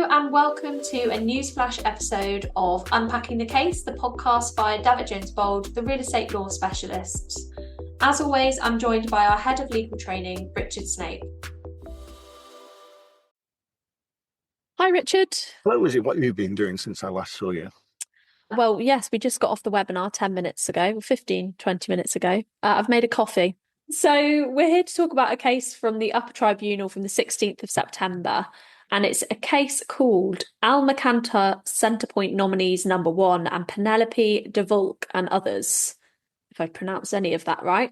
and welcome to a Newsflash episode of Unpacking the Case, the podcast by Davitt Jones Bould, the real estate law specialist. As always, I'm joined by our head of legal training, Richard Snape. Hi, Richard. Hello, Lizzie. What have you been doing since I last saw you? Well, yes, we just got off the webinar 10 minutes ago, 15, 20 minutes ago. I've made a coffee. So we're here to talk about a case from the Upper Tribunal from the 16th of September. And it's a case called Almacantar Centrepoint Nominees Number 1 and Penelope de Valk and others, if I pronounced any of that right.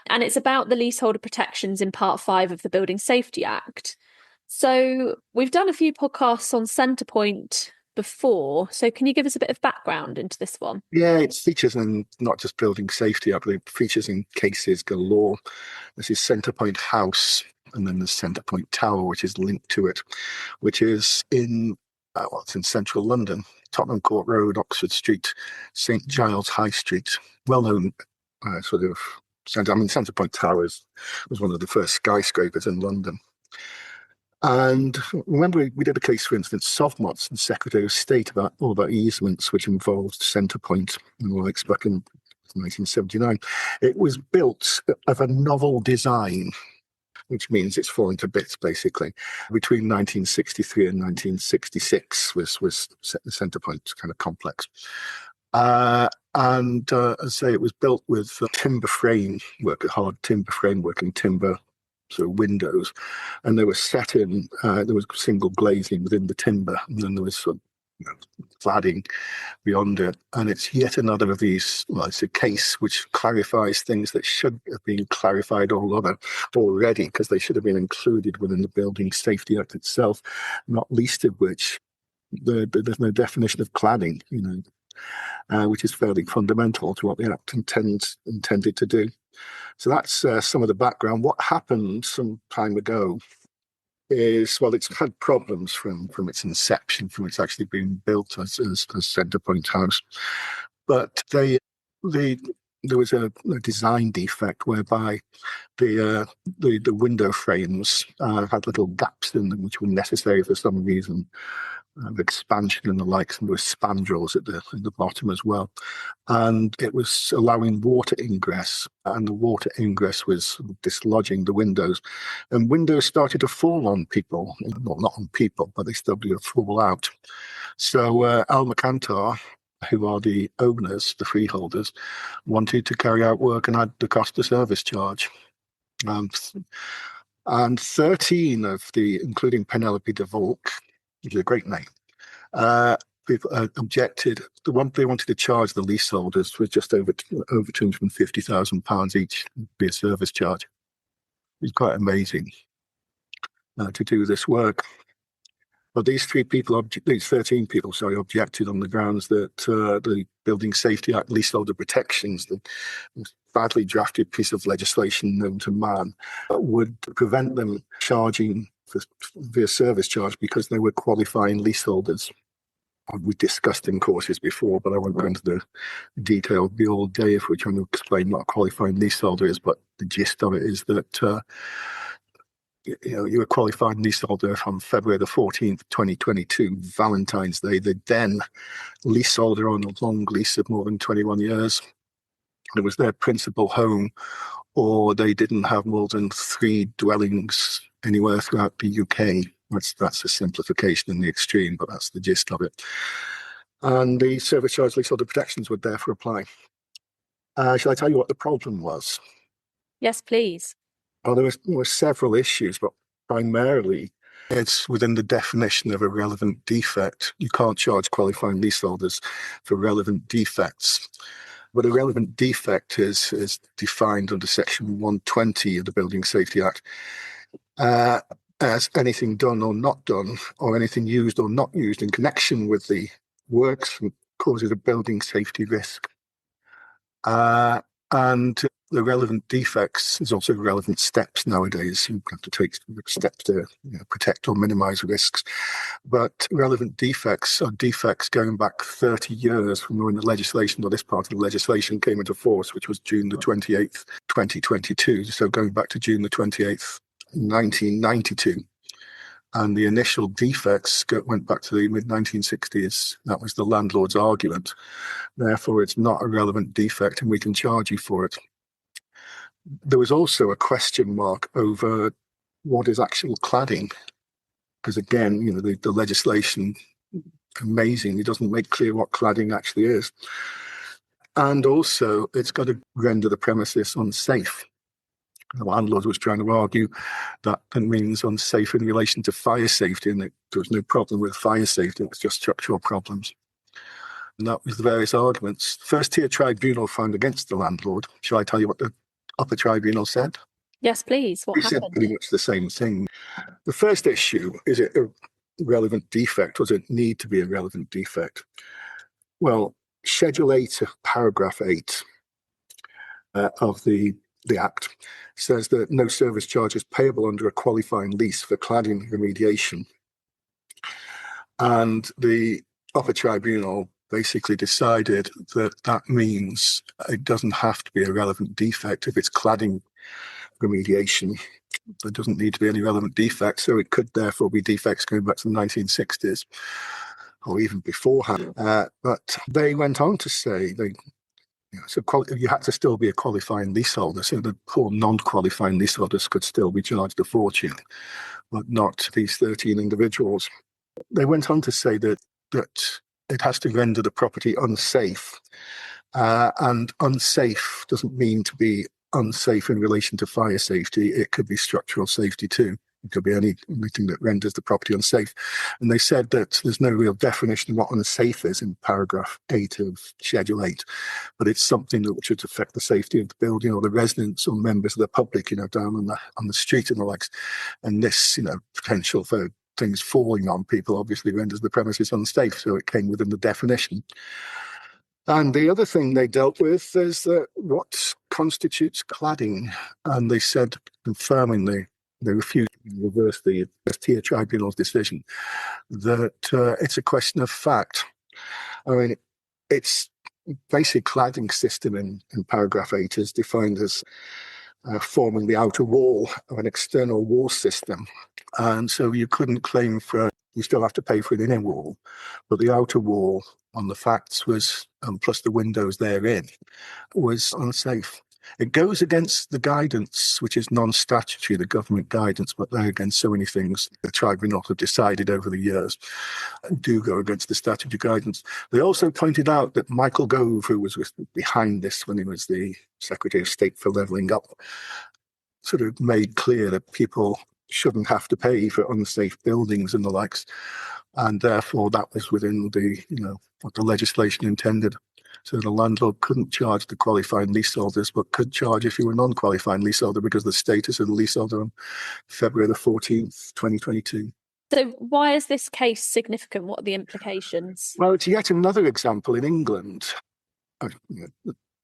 And it's about the leaseholder protections in Part 5 of the Building Safety Act. So we've done a few podcasts on Centrepoint before. So can you give us a bit of background into this one? Yeah, it features in not just Building Safety Act, but it features in cases galore. This is Centrepoint House, and then there's Centrepoint Tower, which is linked to it, which is in it's in central London, Tottenham Court Road, Oxford Street, St Giles High Street. Well-known Centrepoint Tower was one of the first skyscrapers in London. And remember, we did a case, for instance, Sovmots and Secretary of State about easements, which involved Centrepoint and the likes back in 1979. It was built of a novel design, which means it's falling to bits, basically. Between 1963 and 1966 was the Centrepoint kind of complex. As I say, it was built with timber frame work, hard timber framework and timber sort of windows, and they were set in, there was single glazing within the timber, and then there was sort of cladding beyond it. And it's yet another of these, it's a case which clarifies things that should have been clarified already, because they should have been included within the Building Safety Act itself, not least of which there's no definition of cladding, which is fairly fundamental to what the Act intended to do. So that's some of the background. What happened some time ago is, it's had problems from its inception, from its actually being built as Centrepoint House. But there was a design defect whereby the window frames had little gaps in them, which were necessary for some reason. Expansion and the likes, and there were spandrels at the bottom as well, and it was allowing water ingress, and the water ingress was dislodging the windows, and windows started to fall on people. Well, not on people, but they started to fall out. So Almacantar, who are the owners, the freeholders, wanted to carry out work and had the cost of service charge. And 13 of including Penelope de Valk, which is a great name, people objected. The one they wanted to charge the leaseholders was just over £250,000 each, be a service charge. It's quite amazing to do this work. But these 13 people, objected on the grounds that the Building Safety Act leaseholder protections, the badly drafted piece of legislation known to man, would prevent them charging via service charge because they were qualifying leaseholders. We discussed in courses before, but I won't go into the detail of the all day if we're trying to explain what a qualifying leaseholder is. But the gist of it is that you were qualified leaseholder on February the 14th, 2022, Valentine's Day. The then leaseholder on a long lease of more than 21 years. It was their principal home, or they didn't have more than 3 dwellings anywhere throughout the UK. That's a simplification in the extreme, but that's the gist of it. And the service charge leaseholder protections would therefore apply. Shall I tell you what the problem was? Yes, please. Well, there were several issues, but primarily it's within the definition of a relevant defect. You can't charge qualifying leaseholders for relevant defects. But a relevant defect is defined under Section 120 of the Building Safety Act as anything done or not done, or anything used or not used in connection with the works causes a building safety risk. And the relevant defects is also relevant steps nowadays. You have to take steps to protect or minimize risks. But relevant defects are defects going back 30 years from when the legislation, or this part of the legislation, came into force, which was June the 28th, 2022. So going back to June the 28th, 1992. And the initial defects went back to the mid-1960s. That was the landlord's argument. Therefore, it's not a relevant defect and we can charge you for it. There was also a question mark over what is actual cladding. Because again, the legislation amazingly doesn't make clear what cladding actually is. And also, it's got to render the premises unsafe. The landlord was trying to argue that it means unsafe in relation to fire safety, and there was no problem with fire safety, it was just structural problems. And that was the various arguments. First-tier tribunal found against the landlord. Shall I tell you what the Upper Tribunal said? Yes, please. What happened? Said pretty much the same thing. The first issue, is it a relevant defect? Does it need to be a relevant defect? Well, Schedule 8, Paragraph 8 of the Act says that no service charge is payable under a qualifying lease for cladding remediation. And the Upper Tribunal basically decided that that means it doesn't have to be a relevant defect if it's cladding remediation. There doesn't need to be any relevant defects, so it could therefore be defects going back to the 1960s or even beforehand. But they went on to say you had to still be a qualifying leaseholder, so the poor non-qualifying leaseholders could still be charged a fortune, but not these 13 individuals. They went on to say that it has to render the property unsafe, and unsafe doesn't mean to be unsafe in relation to fire safety. It could be structural safety too. It could be anything that renders the property unsafe. And they said that there's no real definition of what unsafe is in paragraph 8 of Schedule 8, but it's something that should affect the safety of the building or the residents or members of the public, down on the street and the likes. And this, potential for things falling on people obviously renders the premises unsafe, so it came within the definition. And the other thing they dealt with is what constitutes cladding. And they said, confirming they refused to reverse the First-tier Tribunal's decision, that it's a question of fact. I mean, it's basic cladding system in paragraph 8 is defined as forming the outer wall of an external wall system. And so you couldn't claim you still have to pay for an inner wall, but the outer wall on the facts was, plus the windows therein, was unsafe. It goes against the guidance, which is non-statutory, the government guidance, but there again, so many things the tribunal have decided over the years do go against the statutory guidance. They also pointed out that Michael Gove, who was behind this when he was the Secretary of State for Levelling Up, sort of made clear that people shouldn't have to pay for unsafe buildings and the likes, and therefore that was within the, what the legislation intended. So the landlord couldn't charge the qualified leaseholders, but could charge if you were a non-qualified leaseholder because of the status of the leaseholder on February the 14th, 2022. So why is this case significant? What are the implications? Well, it's yet another example in England.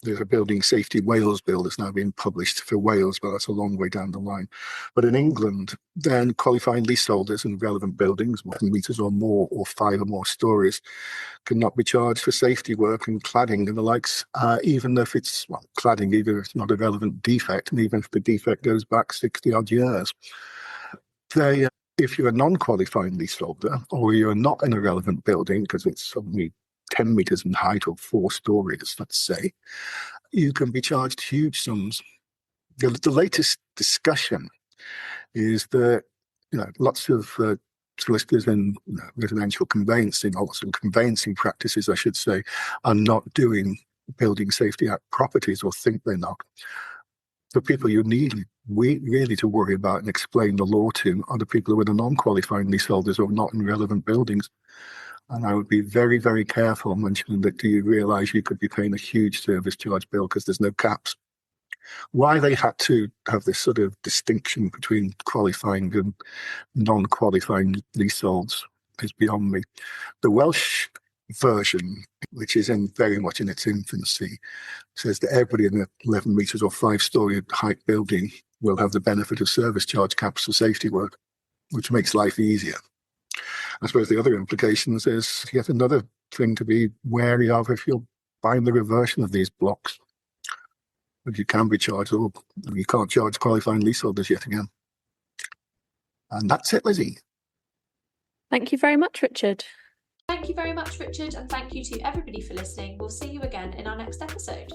There's a Building Safety Wales bill that's now being published for Wales, but that's a long way down the line. But in England, then qualifying leaseholders in relevant buildings, 1 meters or more, or 5 or more stories, cannot be charged for safety work and cladding and the likes, even if it's, cladding, even if it's not a relevant defect, and even if the defect goes back 60 odd years. If you're a non-qualifying leaseholder, or you're not in a relevant building, because it's only 10 meters in height or 4 stories, let's say, you can be charged huge sums. The latest discussion is that lots of solicitors in residential conveyancing, or lots of conveyancing practices, I should say, are not doing Building Safety Act properties, or think they're not. The people you need really to worry about and explain the law to are the people who are the non-qualifying leaseholders or not in relevant buildings. And I would be very, very careful mentioning that. Do you realise you could be paying a huge service charge bill because there's no caps? Why they had to have this sort of distinction between qualifying and non-qualifying leaseholds is beyond me. The Welsh version, which is very much in its infancy, says that everybody in an 11 metres or 5-storey height building will have the benefit of service charge caps for safety work, which makes life easier. I suppose the other implications is yet another thing to be wary of if you're buying the reversion of these blocks. But you can be charged, or you can't charge qualifying leaseholders yet again. And that's it, Lizzie. Thank you very much, Richard. Thank you very much, Richard, and thank you to everybody for listening. We'll see you again in our next episode.